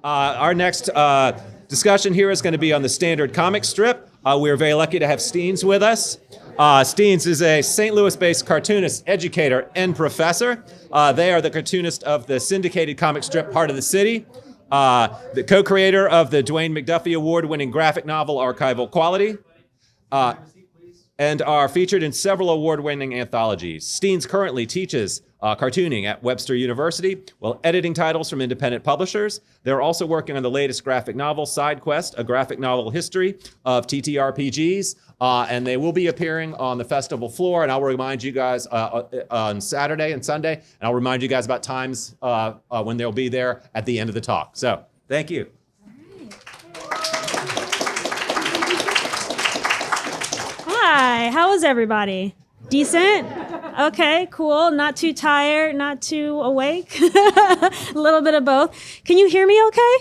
Our next discussion here is going to be on the standard comic strip. We're very lucky to have Steenz with us. Steenz is a St. Louis-based cartoonist, educator, and professor. They are the cartoonist of the syndicated comic strip Heart of the City, the co-creator of the Dwayne McDuffie Award-winning graphic novel Archival Quality, and are featured in several award-winning anthologies. Steenz currently teaches cartooning at Webster University while editing titles from independent publishers. They're also working on the latest graphic novel, Side Quest, a graphic novel history of TTRPGs, and they will be appearing on the festival floor, and I'll remind you guys on Saturday and Sunday, and I'll remind you guys about times when they'll be there at the end of the talk. So, thank you. Hi, how is everybody? Decent? Okay, cool. Not too tired, not too awake. A little bit of both. Can you hear me okay?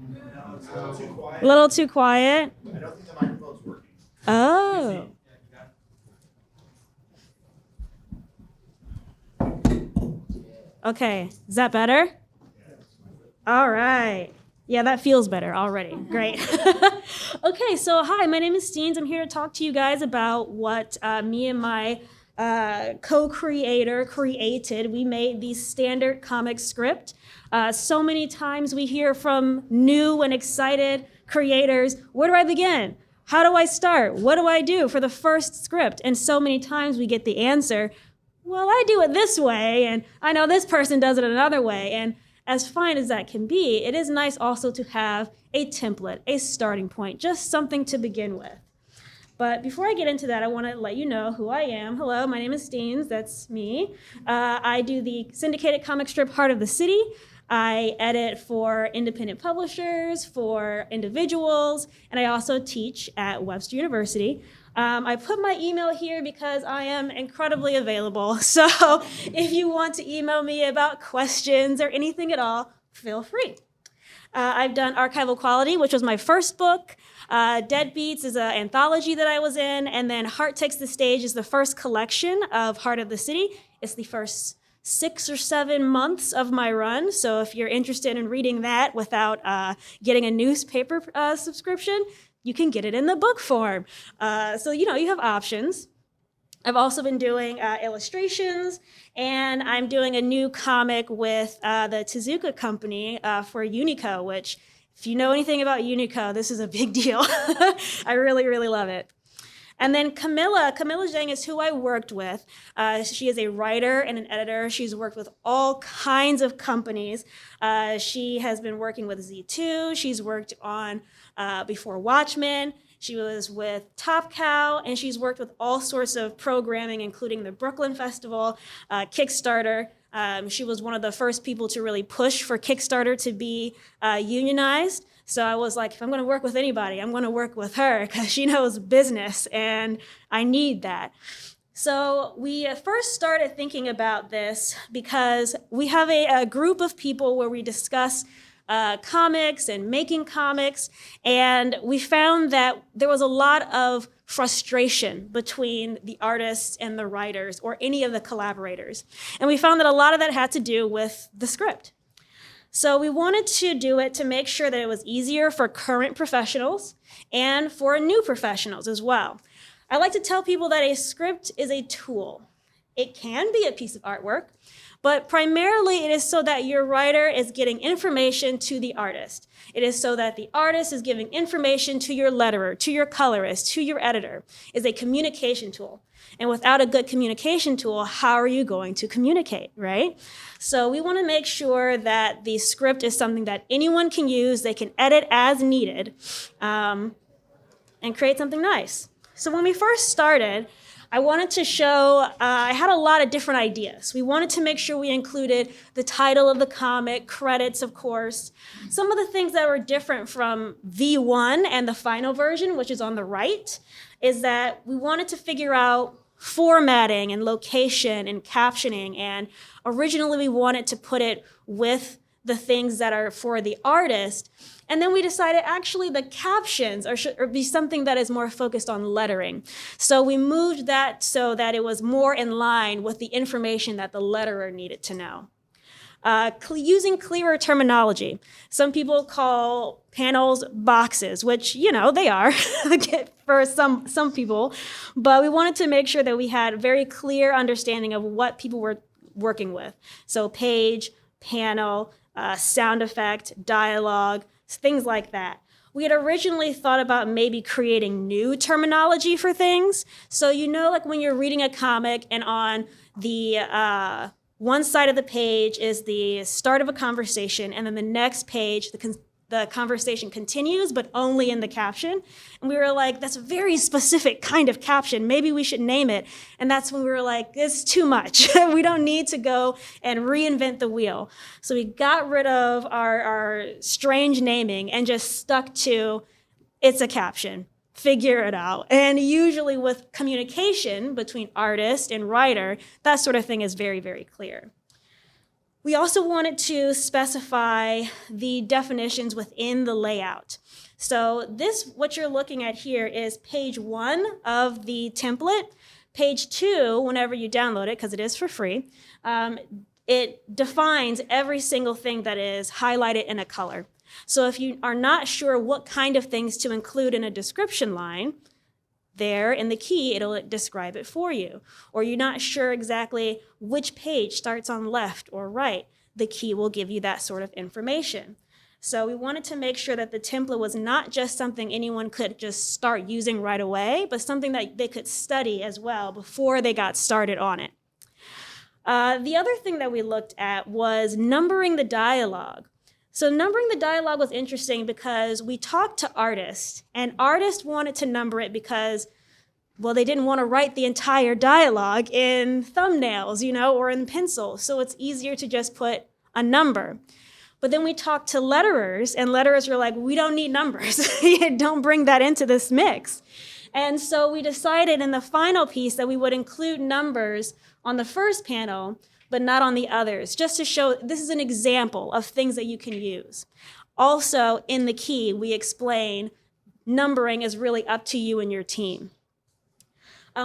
No, it's a little too quiet. A little too quiet? I don't think the microphone's working. Oh. Okay, is that better? All right. Yeah, that feels better already. Great. Okay, so hi, my name is Steenz. I'm here to talk to you guys about what me and my co-creator created. We made the standard comic script. So many times we hear from new and excited creators, where do I begin? How do I start? What do I do for the first script? And so many times we get the answer, well, I do it this way, and I know this person does it another way. And as fine as that can be, it is nice also to have a template, a starting point, just something to begin with. But before I get into that, I want to let you know who I am. Hello, my name is Steenz, that's me. I do the syndicated comic strip Heart of the City. I edit for independent publishers, for individuals, and I also teach at Webster University. I put my email here because I am incredibly available. So if you want to email me about questions or anything at all, feel free. I've done Archival Quality, which was my first book. Deadbeats is an anthology that I was in. And then Heart Takes the Stage is the first collection of Heart of the City. It's the first 6 or 7 months of my run. So if you're interested in reading that without getting a newspaper subscription, you can get it in the book form. So, you have options. I've also been doing illustrations, and I'm doing a new comic with the Tezuka company for Unico, which, if you know anything about Unico, this is a big deal. I really, really love it. And then Camilla Zhang is who I worked with. She is a writer and an editor. She's worked with all kinds of companies. She has been working with Z2. She's worked on Before Watchmen. She was with Top Cow, and she's worked with all sorts of programming, including the Brooklyn Festival, Kickstarter. She was one of the first people to really push for Kickstarter to be unionized. So I was like, if I'm going to work with anybody, I'm going to work with her because she knows business, and I need that. So we first started thinking about this because we have a group of people where we discuss comics and making comics, and we found that there was a lot of frustration between the artists and the writers or any of the collaborators. And we found that a lot of that had to do with the script. So we wanted to do it to make sure that it was easier for current professionals and for new professionals as well. I like to tell people that a script is a tool. It can be a piece of artwork, but primarily it is so that your writer is getting information to the artist. It is so that the artist is giving information to your letterer, to your colorist, to your editor. It's a communication tool. And without a good communication tool, how are you going to communicate, right? So we want to make sure that the script is something that anyone can use, they can edit as needed, and create something nice. So when we first started, I wanted to show, I had a lot of different ideas. We wanted to make sure we included the title of the comic, credits, of course. Some of the things that were different from V1 and the final version, which is on the right, is that we wanted to figure out formatting and location and captioning. And originally we wanted to put it with the things that are for the artist. And then we decided actually the captions should be something that is more focused on lettering. So we moved that so that it was more in line with the information that the letterer needed to know. Using clearer terminology. Some people call panels boxes, which, they are for some people. But we wanted to make sure that we had very clear understanding of what people were working with. So page, panel, sound effect, dialogue, things like that. We had originally thought about maybe creating new terminology for things. So like when you're reading a comic and on the one side of the page is the start of a conversation, and then the next page, the conversation continues, but only in the caption. And we were like, that's a very specific kind of caption. Maybe we should name it. And that's when we were like, it's too much. We don't need to go and reinvent the wheel. So we got rid of our strange naming and just stuck to, it's a caption. Figure it out. And usually with communication between artist and writer, that sort of thing is very, very clear. We also wanted to specify the definitions within the layout. So what you're looking at here is page 1 of the template. Page 2, whenever you download it, because it is for free, it defines every single thing that is highlighted in a color. So if you are not sure what kind of things to include in a description line, there in the key, it'll describe it for you. Or you're not sure exactly which page starts on left or right, the key will give you that sort of information. So we wanted to make sure that the template was not just something anyone could just start using right away, but something that they could study as well before they got started on it. The other thing that we looked at was numbering the dialogue. So numbering the dialogue was interesting because we talked to artists, and artists wanted to number it because, well, they didn't want to write the entire dialogue in thumbnails, or in pencil. So it's easier to just put a number. But then we talked to letterers, and letterers were like, we don't need numbers. Don't bring that into this mix. And so we decided in the final piece that we would include numbers on the first panel, but not on the others, just to show this is an example of things that you can use. Also, in the key, we explain numbering is really up to you and your team.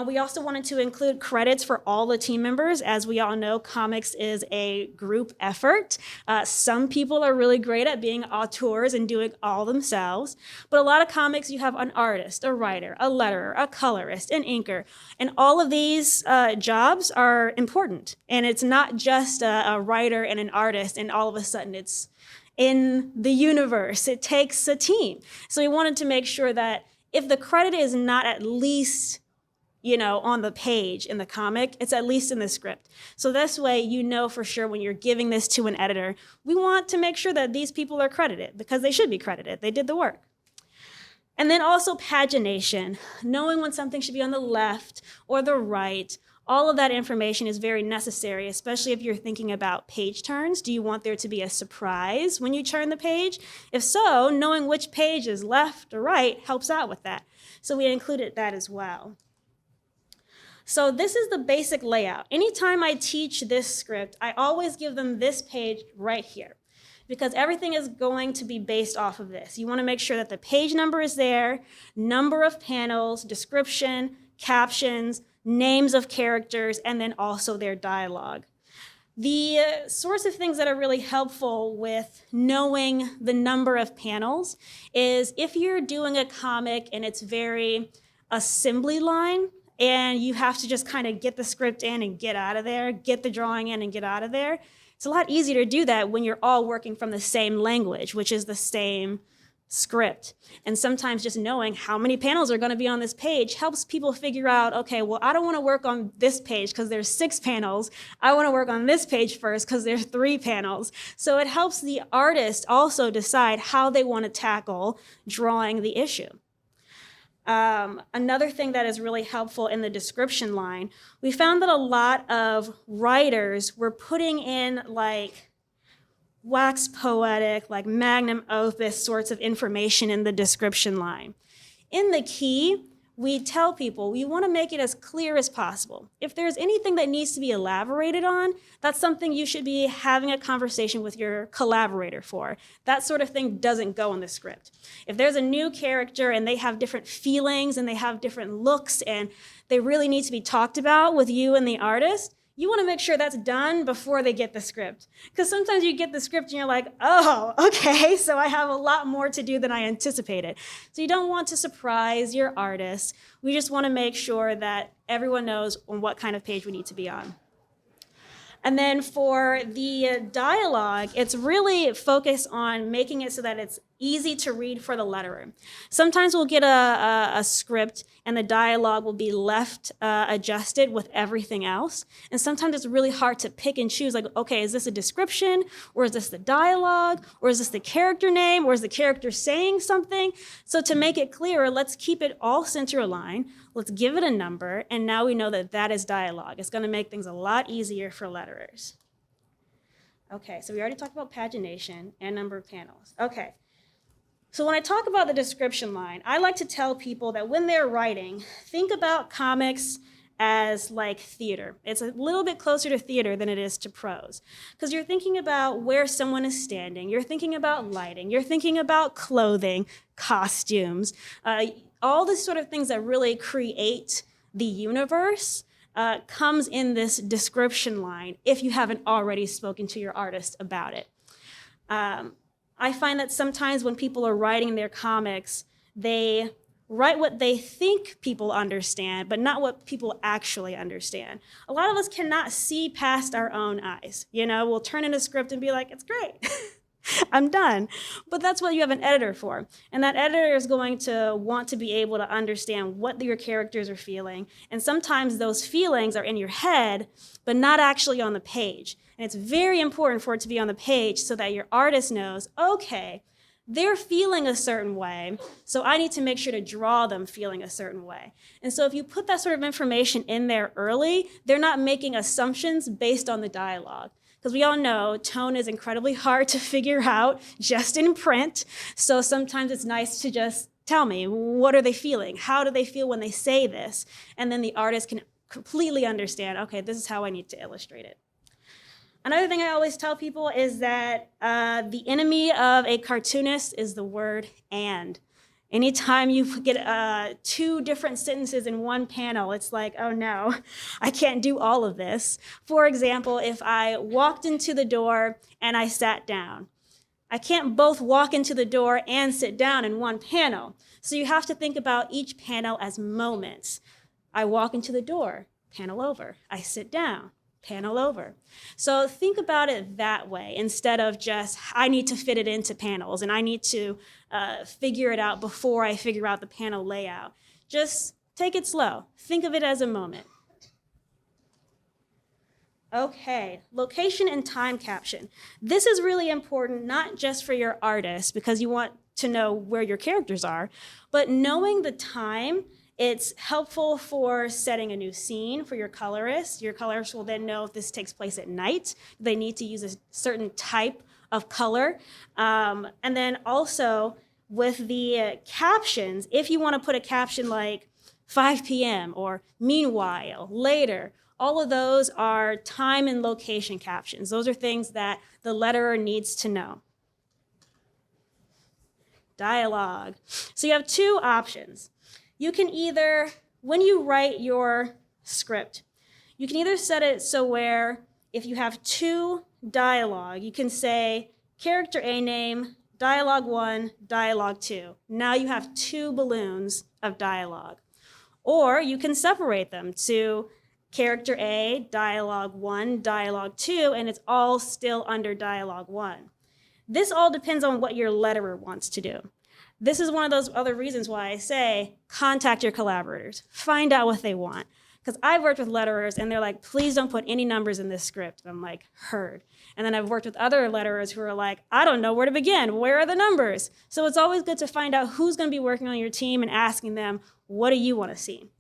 We also wanted to include credits for all the team members. As we all know, comics is a group effort. Some people are really great at being auteurs and doing all themselves, but a lot of comics, you have an artist, a writer, a letterer, a colorist, an inker, and all of these jobs are important. And it's not just a writer and an artist, and all of a sudden it's in the universe. It takes a team. So we wanted to make sure that if the credit is not at least on the page in the comic, it's at least in the script. So this way, for sure when you're giving this to an editor, we want to make sure that these people are credited because they should be credited. They did the work. And then also pagination, knowing when something should be on the left or the right. All of that information is very necessary, especially if you're thinking about page turns. Do you want there to be a surprise when you turn the page? If so, knowing which page is left or right helps out with that. So we included that as well. So this is the basic layout. Anytime I teach this script, I always give them this page right here because everything is going to be based off of this. You want to make sure that the page number is there, number of panels, description, captions, names of characters, and then also their dialogue. The sorts of things that are really helpful with knowing the number of panels is if you're doing a comic and it's very assembly line, and you have to just kind of get the script in and get out of there, get the drawing in and get out of there. It's a lot easier to do that when you're all working from the same language, which is the same script. And sometimes just knowing how many panels are going to be on this page helps people figure out, okay, well, I don't want to work on this page because there's 6 panels. I want to work on this page first because there's 3 panels. So it helps the artist also decide how they want to tackle drawing the issue. Another thing that is really helpful in the description line, we found that a lot of writers were putting in like wax poetic, like magnum opus sorts of information in the description line. In the key, we tell people we want to make it as clear as possible. If there's anything that needs to be elaborated on, that's something you should be having a conversation with your collaborator for. That sort of thing doesn't go in the script. If there's a new character and they have different feelings and they have different looks and they really need to be talked about with you and the artist, you want to make sure that's done before they get the script. Because sometimes you get the script and you're like, oh, okay, so I have a lot more to do than I anticipated. So you don't want to surprise your artists. We just want to make sure that everyone knows on what kind of page we need to be on. And then for the dialogue, it's really focused on making it so that it's easy to read for the letterer. Sometimes we'll get a script and the dialogue will be left adjusted with everything else. And sometimes it's really hard to pick and choose, like, okay, is this a description, or is this the dialogue, or is this the character name, or is the character saying something? So to make it clearer, let's keep it all center aligned. Let's give it a number, and now we know that that is dialogue. It's going to make things a lot easier for letterers. Okay, so we already talked about pagination and number of panels. Okay, so when I talk about the description line, I like to tell people that when they're writing, think about comics as like theater. It's a little bit closer to theater than it is to prose, because you're thinking about where someone is standing, you're thinking about lighting, you're thinking about clothing, costumes, all the sort of things that really create the universe comes in this description line if you haven't already spoken to your artist about it. I find that sometimes when people are writing their comics, they write what they think people understand, but not what people actually understand. A lot of us cannot see past our own eyes. You know, we'll turn in a script and be like, it's great. I'm done. But that's what you have an editor for. And that editor is going to want to be able to understand what your characters are feeling. And sometimes those feelings are in your head, but not actually on the page. And it's very important for it to be on the page so that your artist knows, okay, they're feeling a certain way, so I need to make sure to draw them feeling a certain way. And so if you put that sort of information in there early, they're not making assumptions based on the dialogue. Because we all know tone is incredibly hard to figure out just in print. So sometimes it's nice to just tell me, what are they feeling? How do they feel when they say this? And then the artist can completely understand, okay, this is how I need to illustrate it. Another thing I always tell people is that the enemy of a cartoonist is the word and. Anytime you get two different sentences in one panel, it's like, oh no, I can't do all of this. For example, if I walked into the door and I sat down, I can't both walk into the door and sit down in one panel. So you have to think about each panel as moments. I walk into the door, panel over. I sit down, panel over. So think about it that way instead of just, I need to fit it into panels and I need to figure it out before I figure out the panel layout. Just take it slow. Think of it as a moment. Okay, location and time caption. This is really important, not just for your artist, because you want to know where your characters are, but knowing the time. It's helpful for setting a new scene for your colorist. Your colorist will then know if this takes place at night. They need to use a certain type of color. And then also with the captions, if you want to put a caption like 5 p.m. or meanwhile, later, all of those are time and location captions. Those are things that the letterer needs to know. Dialogue. So you have two options. You can either, when you write your script, you can either set it so where if you have two dialogue, you can say character A name, dialogue 1, dialogue 2. Now you have two balloons of dialogue. Or you can separate them to character A, dialogue 1, dialogue 2, and it's all still under dialogue 1. This all depends on what your letterer wants to do. This is one of those other reasons why I say contact your collaborators. Find out what they want. Because I've worked with letterers and they're like, please don't put any numbers in this script. And I'm like, heard. And then I've worked with other letterers who are like, I don't know where to begin. Where are the numbers? So it's always good to find out who's going to be working on your team and asking them, what do you want to see?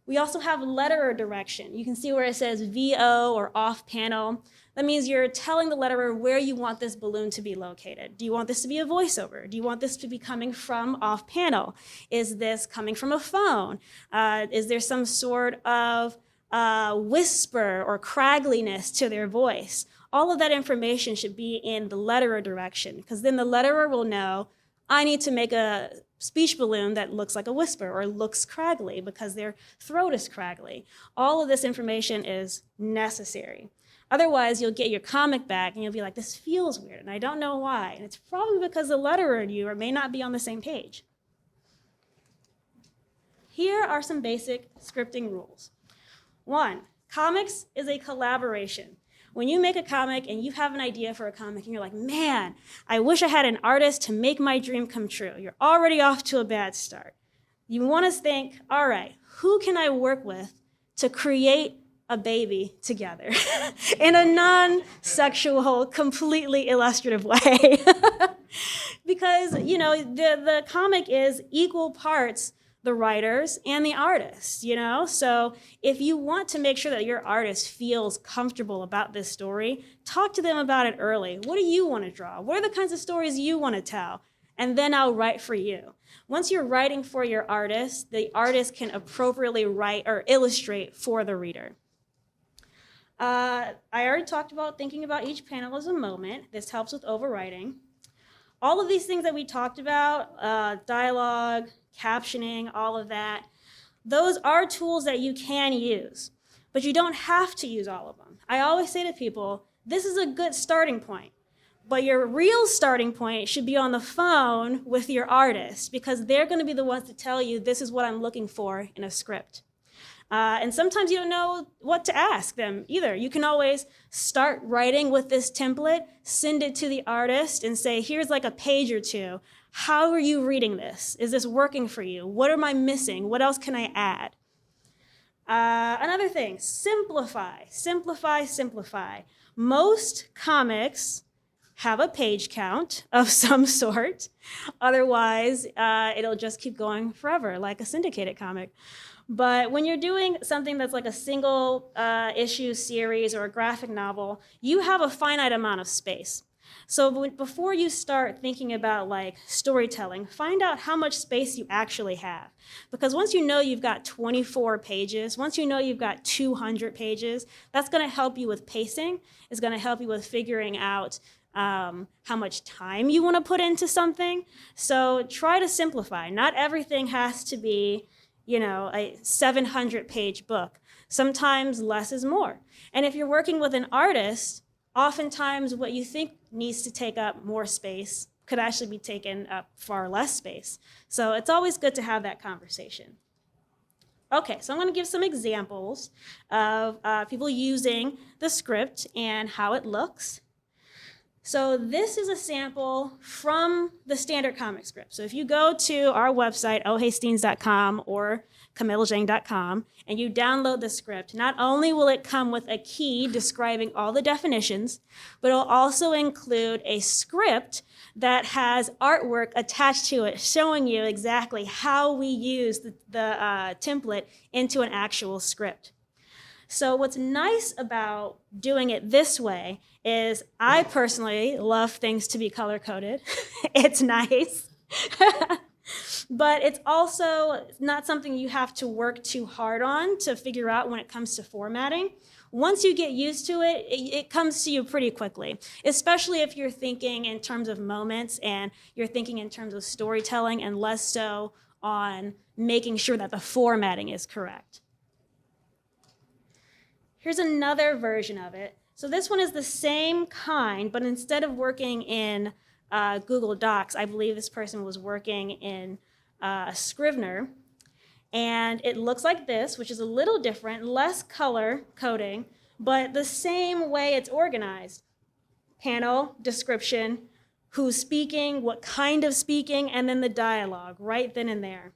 We also have letterer direction. You can see where it says VO or off panel. That means you're telling the letterer where you want this balloon to be located. Do you want this to be a voiceover? Do you want this to be coming from off panel? Is this coming from a phone? Is there some sort of whisper or craggliness to their voice? All of that information should be in the letterer direction, because then the letterer will know, I need to make a speech balloon that looks like a whisper or looks craggly because their throat is craggly. All of this information is necessary. Otherwise, you'll get your comic back and you'll be like, this feels weird and I don't know why. And it's probably because the letterer and you may not be on the same page. Here are some basic scripting rules. 1, comics is a collaboration. When you make a comic and you have an idea for a comic and you're like, man, I wish I had an artist to make my dream come true. You're already off to a bad start. You want to think, all right, who can I work with to create a baby together in a non-sexual, completely illustrative way? Because, you know, the comic is equal parts the writers and the artists, you know? So if you want to make sure that your artist feels comfortable about this story, talk to them about it early. What do you want to draw? What are the kinds of stories you want to tell? And then I'll write for you. Once you're writing for your artist, the artist can appropriately write or illustrate for the reader. I already talked about thinking about each panel as a moment. This helps with overwriting. All of these things that we talked about, dialogue, captioning, all of that, those are tools that you can use, but you don't have to use all of them. I always say to people, this is a good starting point, but your real starting point should be on the phone with your artist because they're going to be the ones to tell you this is what I'm looking for in a script. And sometimes you don't know what to ask them either. You can always start writing with this template, send it to the artist and say, here's like a page or two. How are you reading this? Is this working for you? What am I missing? What else can I add? Another thing, simplify, simplify, simplify. Most comics have a page count of some sort. Otherwise, it'll just keep going forever, like a syndicated comic. But when you're doing something that's like a single issue series or a graphic novel, you have a finite amount of space. So before you start thinking about like storytelling, find out how much space you actually have. Because once you know you've got 24 pages, once you know you've got 200 pages, that's going to help you with pacing. It's going to help you with figuring out how much time you want to put into something. So try to simplify. Not everything has to be, you know, a 700-page book. Sometimes less is more. And if you're working with an artist, oftentimes what you think needs to take up more space could actually be taken up far less space. So it's always good to have that conversation. Okay, so I'm going to give some examples of people using the script and how it looks. So this is a sample from the standard comic script. So if you go to our website, ohheysteens.com or camillazhang.com, and you download the script, not only will it come with a key describing all the definitions, but it'll also include a script that has artwork attached to it showing you exactly how we use the template into an actual script. So what's nice about doing it this way is I personally love things to be color-coded. It's nice. But it's also not something you have to work too hard on to figure out when it comes to formatting. Once you get used to it, it comes to you pretty quickly, especially if you're thinking in terms of moments and you're thinking in terms of storytelling and less so on making sure that the formatting is correct. Here's another version of it. So this one is the same kind, but instead of working in Google Docs, I believe this person was working in a Scrivener. And it looks like this, which is a little different, less color coding, but the same way it's organized. Panel, description, who's speaking, what kind of speaking, and then the dialogue right then and there.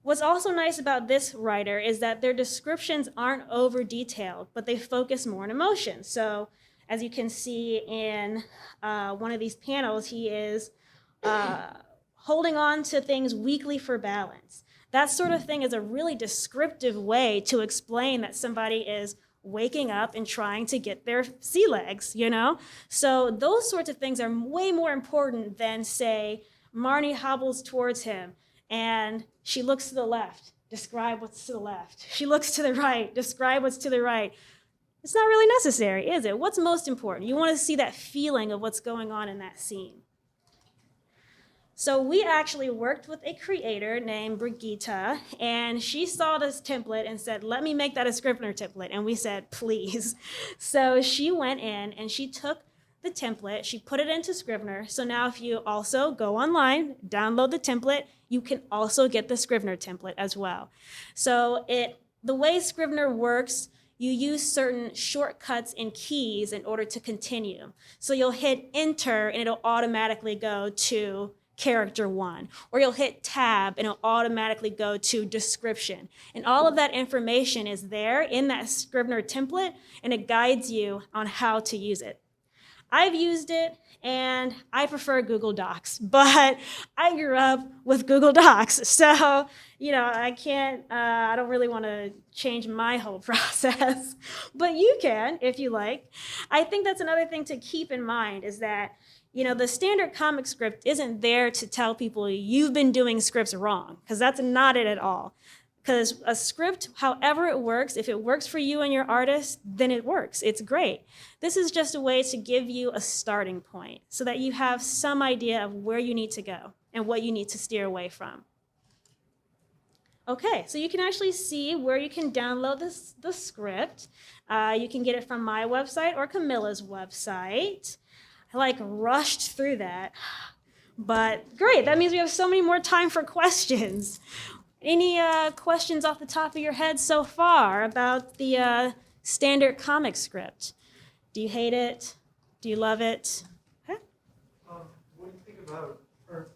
What's also nice about this writer is that their descriptions aren't over detailed, but they focus more on emotion. So as you can see in one of these panels, he is holding on to things weakly for balance. That sort of thing is a really descriptive way to explain that somebody is waking up and trying to get their sea legs, you know? So those sorts of things are way more important than, say, Marnie hobbles towards him and she looks to the left, describe what's to the left. She looks to the right, describe what's to the right. It's not really necessary, is it? What's most important? You want to see that feeling of what's going on in that scene. So we actually worked with a creator named Brigitte, and she saw this template and said, let me make that a Scrivener template. And we said, please. So she went in and she took the template, she put it into Scrivener. So now if you also go online, download the template, you can also get the Scrivener template as well. So the way Scrivener works, you use certain shortcuts and keys in order to continue. So you'll hit enter and it'll automatically go to character 1, or you'll hit tab and it'll automatically go to description. And all of that information is there in that Scrivener template, and it guides you on how to use it. I've used it and I prefer Google Docs, but I grew up with Google Docs. So, I don't really want to change my whole process, but you can if you like. I think that's another thing to keep in mind is that, the standard comic script isn't there to tell people you've been doing scripts wrong, because that's not it at all. Because a script, however it works, if it works for you and your artist, then it works. It's great. This is just a way to give you a starting point so that you have some idea of where you need to go and what you need to steer away from. Okay, so you can actually see where you can download the script. You can get it from my website or Camilla's website. I rushed through that, but great. That means we have so many more time for questions. Any questions off the top of your head so far about the standard comic script? Do you hate it? Do you love it? Huh? What do you think about, or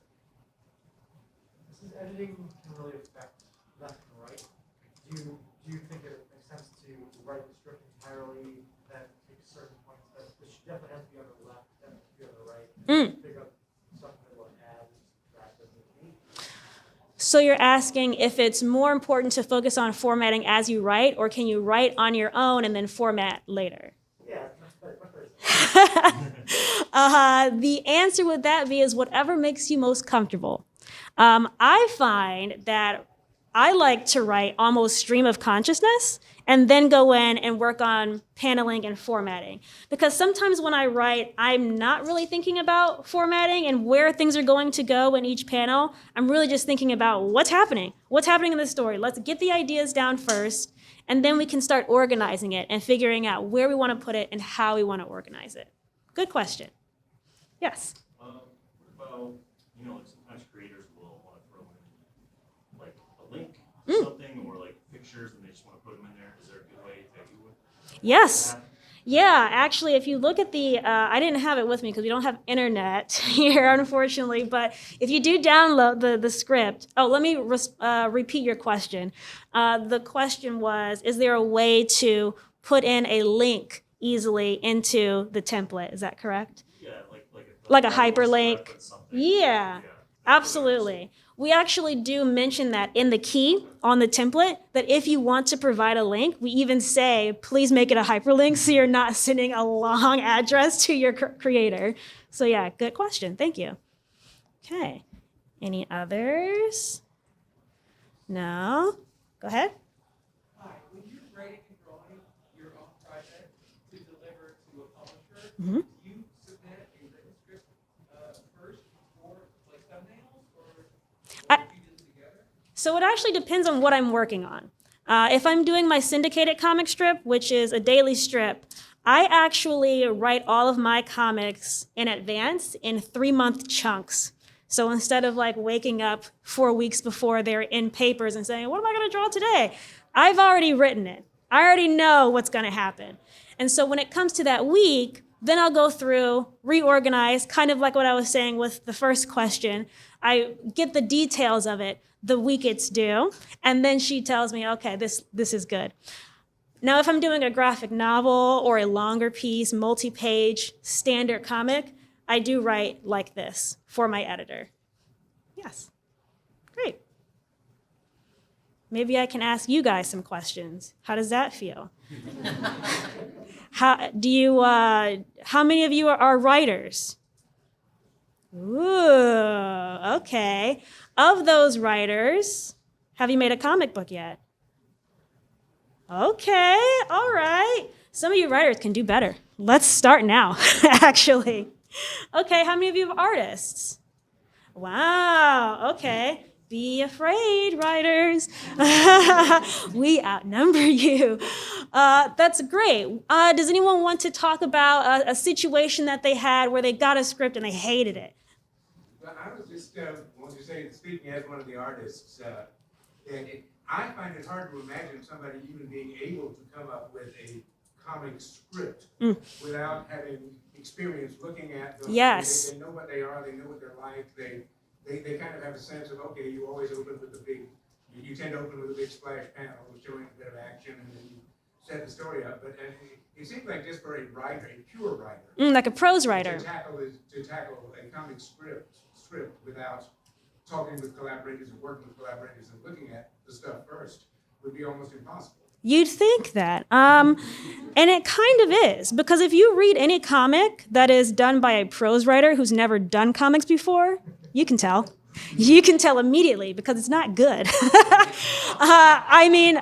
since editing can really affect left and right, do you think it makes sense to write the script entirely, then take certain points that this definitely has to be on the left, then be on the right, pick up something that will add that doesn't need? So you're asking if it's more important to focus on formatting as you write, or can you write on your own and then format later? Yeah, much better. The answer with that is whatever makes you most comfortable. I find that I like to write almost stream of consciousness and then go in and work on paneling and formatting. Because sometimes when I write, I'm not really thinking about formatting and where things are going to go in each panel. I'm really just thinking about what's happening in the story. Let's get the ideas down first, and then we can start organizing it and figuring out where we want to put it and how we want to organize it. Good question. Yes? What about, sometimes creators will want to throw in a link to something, or pictures, and they just want to put them in there. Is there a good way that you would? Yes. Yeah, actually, if you look at I didn't have it with me because we don't have internet here, unfortunately, but if you do download the script, let me repeat your question. The question was, is there a way to put in a link easily into the template? Is that correct? Yeah, like a hyperlink. Yeah, absolutely. We actually do mention that in the key on the template, that if you want to provide a link, we even say, please make it a hyperlink so you're not sending a long address to your creator. So yeah, good question. Thank you. Okay. Any others? No? Go ahead. Hi, when you're writing and drawing your own project to deliver to a publisher, Mm-hmm. do you submit a written script first before thumbnails, or do you do them together? So it actually depends on what I'm working on. If I'm doing my syndicated comic strip, which is a daily strip, I actually write all of my comics in advance in 3-month chunks. So instead of waking up 4 weeks before they're in papers and saying, what am I going to draw today? I've already written it. I already know what's going to happen. And so when it comes to that week, then I'll go through, reorganize, kind of like what I was saying with the first question. I get the details of it the week it's due, and then she tells me, okay, this is good. Now, if I'm doing a graphic novel or a longer piece, multi-page, standard comic, I do write like this for my editor. Yes, great. Maybe I can ask you guys some questions. How does that feel? How many of you are writers? Ooh, okay. Of those writers, have you made a comic book yet? Okay, all right. Some of you writers can do better. Let's start now, actually. Okay, how many of you are artists? Wow, okay. Be afraid, writers. We outnumber you. That's great. Does anyone want to talk about a situation that they had where they got a script and they hated it? Well, I was just wanting to say, speaking as one of the artists, I find it hard to imagine somebody even being able to come up with a comic script without having experience looking at them. Yes. They know what they are, they know what they're like, they kind of have a sense of, okay, you always open with the big, you tend to open with a big splash panel showing a bit of action, and then you set the story up. But it seems like just for a writer, a pure writer, Like a prose writer. to tackle a comic script without talking with collaborators and working with collaborators and looking at the stuff first would be almost impossible. You'd think that. And it kind of is, because if you read any comic that is done by a prose writer who's never done comics before, you can tell. You can tell immediately because it's not good. I mean,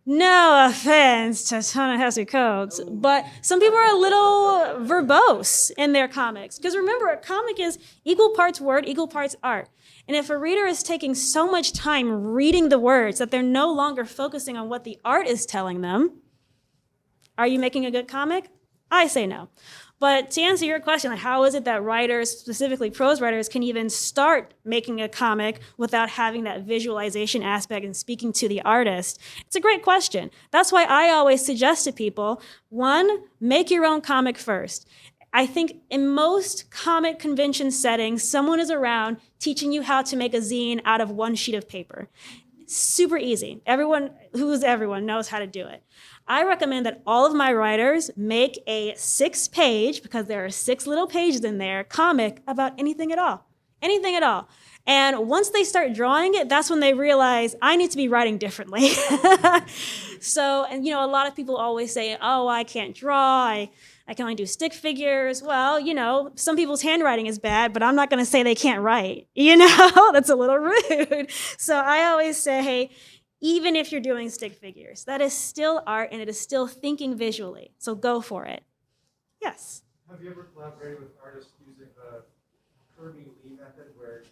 no offense to Ta-Nehisi Coates, but some people are a little verbose in their comics. Because remember, a comic is equal parts word, equal parts art. And if a reader is taking so much time reading the words that they're no longer focusing on what the art is telling them, are you making a good comic? I say no. But to answer your question, like how is it that writers, specifically prose writers, can even start making a comic without having that visualization aspect and speaking to the artist? It's a great question. That's why I always suggest to people, one, make your own comic first. I think in most comic convention settings, someone is around teaching you how to make a zine out of one sheet of paper. It's super easy. Everyone knows how to do it. I recommend that all of my writers make a 6-page, because there are 6 little pages in there, comic about anything at all. Anything at all. And once they start drawing it, that's when they realize, I need to be writing differently. So, and a lot of people always say, oh, I can't draw, I can only do stick figures. Well, some people's handwriting is bad, but I'm not gonna say they can't write. That's a little rude. So I always say, even if you're doing stick figures, that is still art and it is still thinking visually. So go for it. Yes. Have you ever collaborated with artists using the Kirby Lee method, where you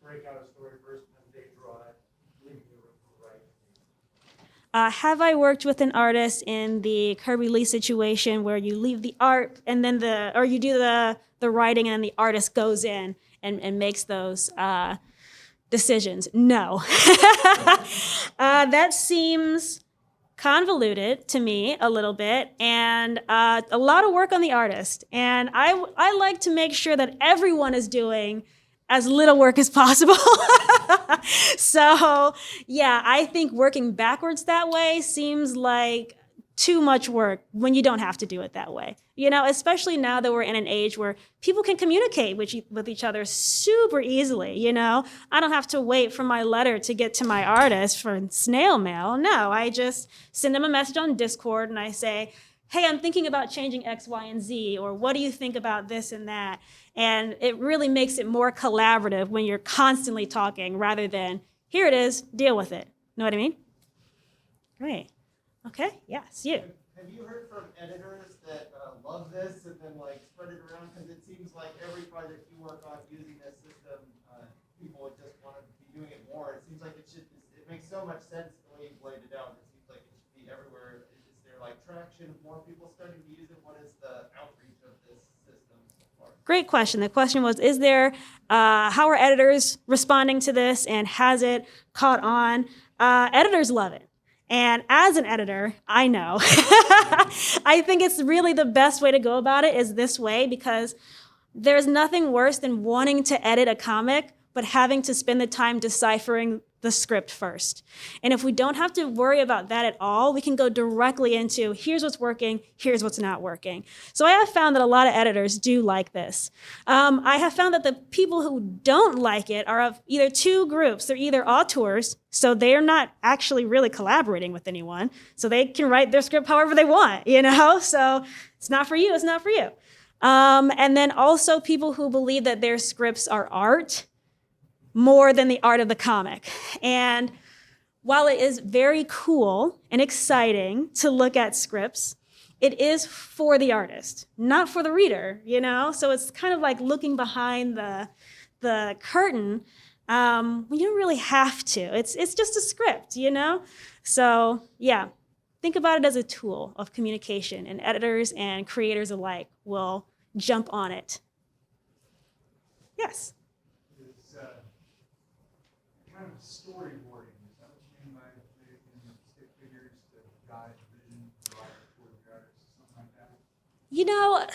break out a story first and they draw it, leaving you room to write? Have I worked with an artist in the Kirby Lee situation where you leave the art and then you do the writing and the artist goes in and makes those decisions? No. That seems convoluted to me a little bit, and a lot of work on the artist. And I like to make sure that everyone is doing as little work as possible. So, yeah, I think working backwards that way seems like too much work when you don't have to do it that way. Especially now that we're in an age where people can communicate with each other super easily, I don't have to wait for my letter to get to my artist for snail mail. No, I just send them a message on Discord and I say, hey, I'm thinking about changing X, Y, and Z, or what do you think about this and that? And it really makes it more collaborative when you're constantly talking rather than, here it is, deal with it. Know what I mean? Great. Okay, yes, you. Have you heard from editors that love this and then spread it around? Because it seems like every project you work on using this system, people would just want to be doing it more. It seems like it makes so much sense the way you laid it out. It seems like it should be everywhere. Is there traction? More people starting to use it? What is the outreach of this system so far? Great question. The question was, how are editors responding to this and has it caught on? Editors love it. And as an editor, I know. I think it's really the best way to go about it is this way, because there's nothing worse than wanting to edit a comic, but having to spend the time deciphering the script first. And if we don't have to worry about that at all, we can go directly into here's what's working, here's what's not working. So I have found that a lot of editors do like this. I have found that the people who don't like it are of either 2 groups. They're either auteurs, so they're not actually really collaborating with anyone, so they can write their script however they want, So it's not for you, it's not for you. And then also people who believe that their scripts are art, more than the art of the comic. And while it is very cool and exciting to look at scripts, it is for the artist, not for the reader, So it's kind of like looking behind the the curtain, you don't really have to. It's just a script, you know? So yeah, think about it as a tool of communication, and editors and creators alike will jump on it. Yes? Is kind of storyboarding, is that what you mean by making stick figures to guide vision, drive toward the artist, something like that? You know,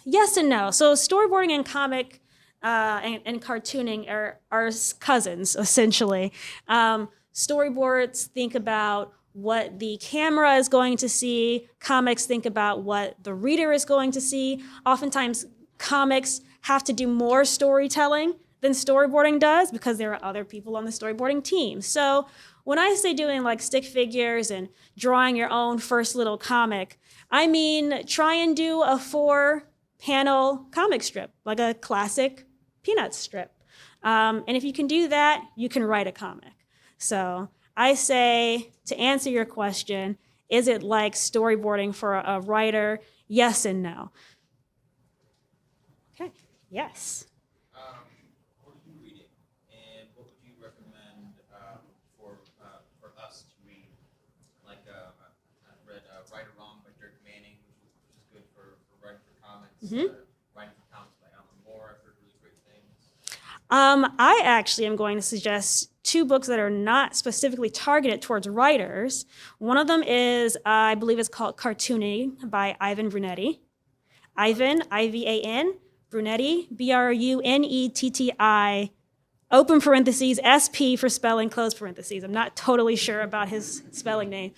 yes and no. So storyboarding and comic and cartooning are cousins, essentially. Storyboards think about what the camera is going to see. Comics think about what the reader is going to see. Oftentimes, comics have to do more storytelling than storyboarding does because there are other people on the storyboarding team. So when I say doing like stick figures and drawing your own first little comic, I mean try and do a 4-panel comic strip, like a classic Peanuts strip. And if you can do that, you can write a comic. So I say, to answer your question, is it like storyboarding for a writer? Yes and no. Okay, yes. What are you reading, and what would you recommend for us to read? Like I read Right or Wrong by Dirk Manning, which is good for writing for comics. Writing for comics by Alan Moore, I've heard really great things. I actually am going to suggest 2 books that are not specifically targeted towards writers. One of them is, I believe it's called Cartooning by Ivan Brunetti. Ivan, I-V-A-N, Brunetti, B-R-U-N-E-T-T-I, open parentheses, S-P for spelling, close parentheses. I'm not totally sure about his spelling name.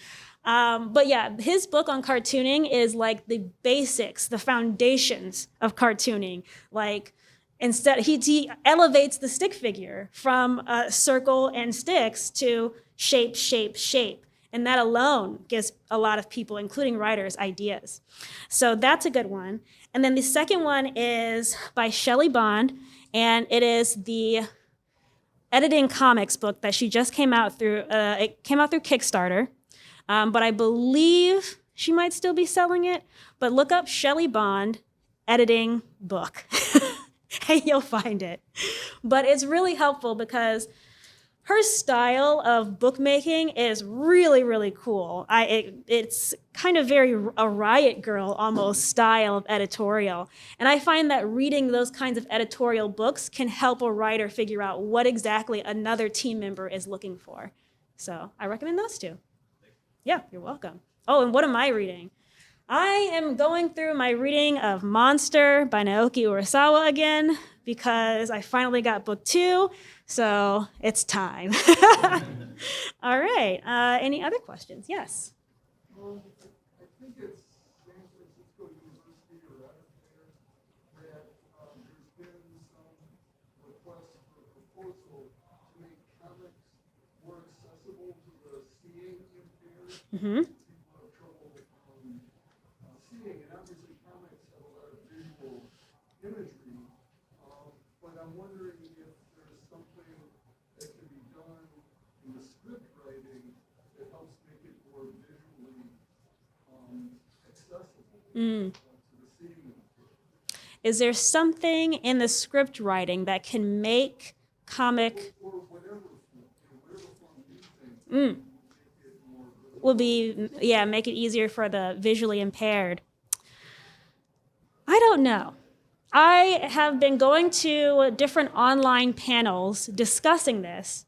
But yeah, his book on cartooning is like the basics, the foundations of cartooning. Like, instead, he elevates the stick figure from circle and sticks to shape, shape, shape. And that alone gives a lot of people, including writers, ideas. So that's a good one. And then the second one is by Shelley Bond, and it is the editing comics book that she just came out through. It came out through Kickstarter, but I believe she might still be selling it. But look up Shelley Bond editing book. Hey, you'll find it. But it's really helpful because her style of bookmaking is really, really cool. It's kind of very a Riot Girl almost style of editorial. And I find that reading those kinds of editorial books can help a writer figure out what exactly another team member is looking for. So I recommend those 2. Yeah, you're welcome. Oh, and what am I reading? I am going through my reading of Monster by Naoki Urasawa again because I finally got book 2, so it's time. All right, any other questions? Yes? I think it's San Francisco University or out there that there's been some requests for a proposal to make comics more accessible to the seeing impaired. Mm-hmm. People have trouble seeing, and obviously comics have a lot of visual imagery, but I'm wondering if there's something that can be done in the script writing that helps make it more visually accessible to the seeing impaired. Is there something in the script writing that can make comic Or whatever form you think Mm. make it more visible. will be, yeah, make it easier for the visually impaired? I don't know. I have been going to different online panels discussing this,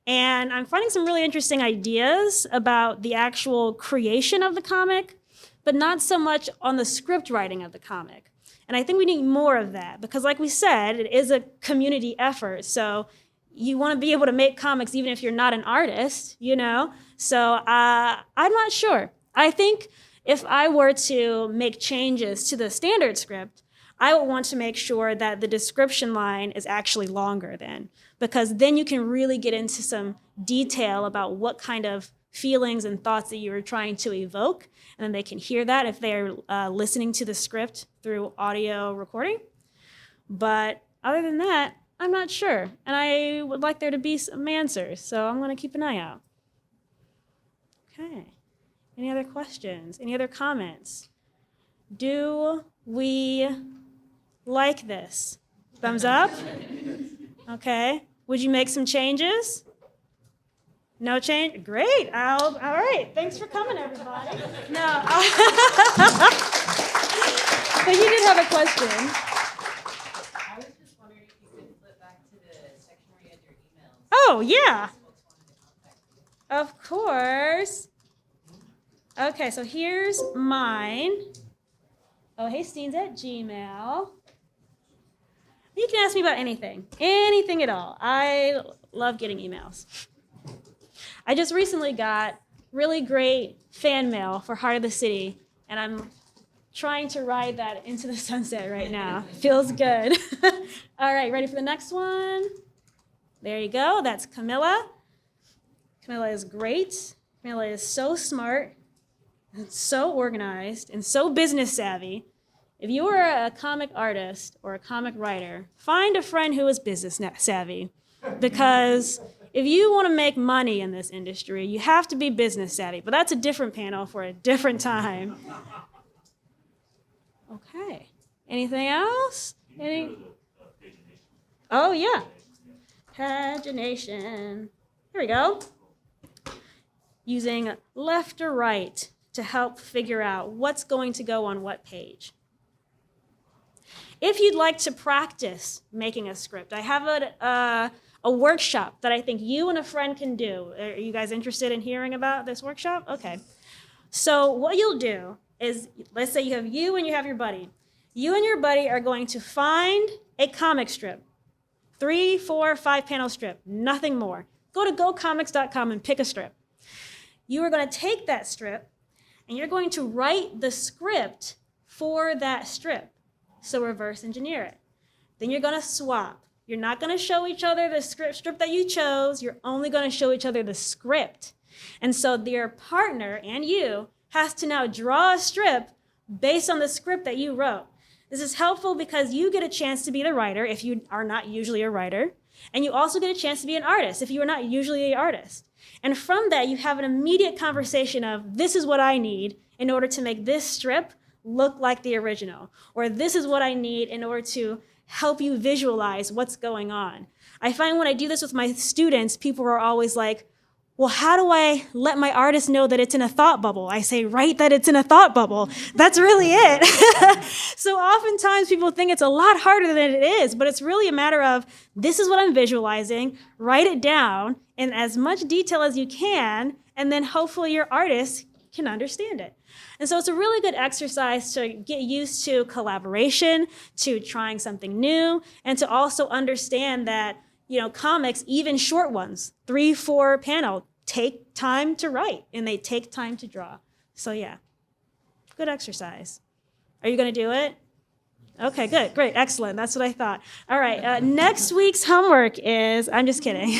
and I'm finding some really interesting ideas about the actual creation of the comic, but not so much on the script writing of the comic. And I think we need more of that because, like we said, it is a community effort. So you want to be able to make comics even if you're not an artist, you know? So I'm not sure. I think if I were to make changes to the standard script, I would want to make sure that the description line is actually longer then, because then you can really get into some detail about what kind of feelings and thoughts that you were trying to evoke, and then they can hear that if they're listening to the script through audio recording. But other than that, I'm not sure, and I would like there to be some answers, so I'm going to keep an eye out. Okay. Any other questions? Any other comments? Do we like this? Thumbs up? Okay. Would you make some changes? No change? Great. All right. Thanks for coming, everybody. No. But you did have a question. I was just wondering if you could flip back to the section where you had your emails. Oh, yeah. Folks wanted to contact you. Of course. Okay, so here's mine. Oh, hey, Steenz at Gmail. You can ask me about anything at all. I love getting emails. I just recently got really great fan mail for Heart of the City, and I'm trying to ride that into the sunset right now. Feels good. All right, ready for the next one? There you go. That's Camilla. Camilla is great. Camilla is so smart, and so organized, and so business savvy. If you are a comic artist or a comic writer, find a friend who is business savvy. Because if you want to make money in this industry, you have to be business savvy. But that's a different panel for a different time. Okay. Anything else? You can Any? go to the Pagination. Oh, yeah. Pagination. Here we go. Using left or right to help figure out what's going to go on what page. If you'd like to practice making a script, I have a workshop that I think you and a friend can do. Are you guys interested in hearing about this workshop? Okay. So what you'll do is, let's say you have you and you have your buddy. You and your buddy are going to find a comic strip. 3, 4, 5 panel strip, nothing more. Go to gocomics.com and pick a strip. You are going to take that strip and you're going to write the script for that strip. So reverse engineer it. Then you're going to swap. You're not going to show each other the strip that you chose. You're only going to show each other the script. And so your partner and you has to now draw a strip based on the script that you wrote. This is helpful because you get a chance to be the writer if you are not usually a writer. And you also get a chance to be an artist if you are not usually an artist. And from that, you have an immediate conversation of, this is what I need in order to make this strip look like the original. Or this is what I need in order to help you visualize what's going on. I find when I do this with my students, people are always like, well, how do I let my artist know that it's in a thought bubble? I say, write that it's in a thought bubble. That's really it. So oftentimes people think it's a lot harder than it is, but it's really a matter of, this is what I'm visualizing, write it down in as much detail as you can, and then hopefully your artist can understand it. And so it's a really good exercise to get used to collaboration, to trying something new, and to also understand that, you know, comics, even short ones, 3, 4 panel, take time to write and they take time to draw. So yeah, good exercise. Are you going to do it? Okay, good, great, excellent. That's what I thought. All right, next week's homework is, I'm just kidding.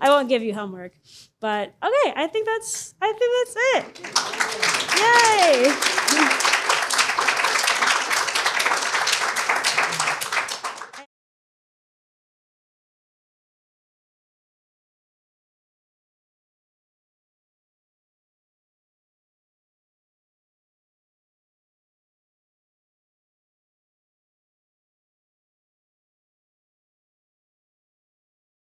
I won't give you homework, but okay, I think that's it. Yay!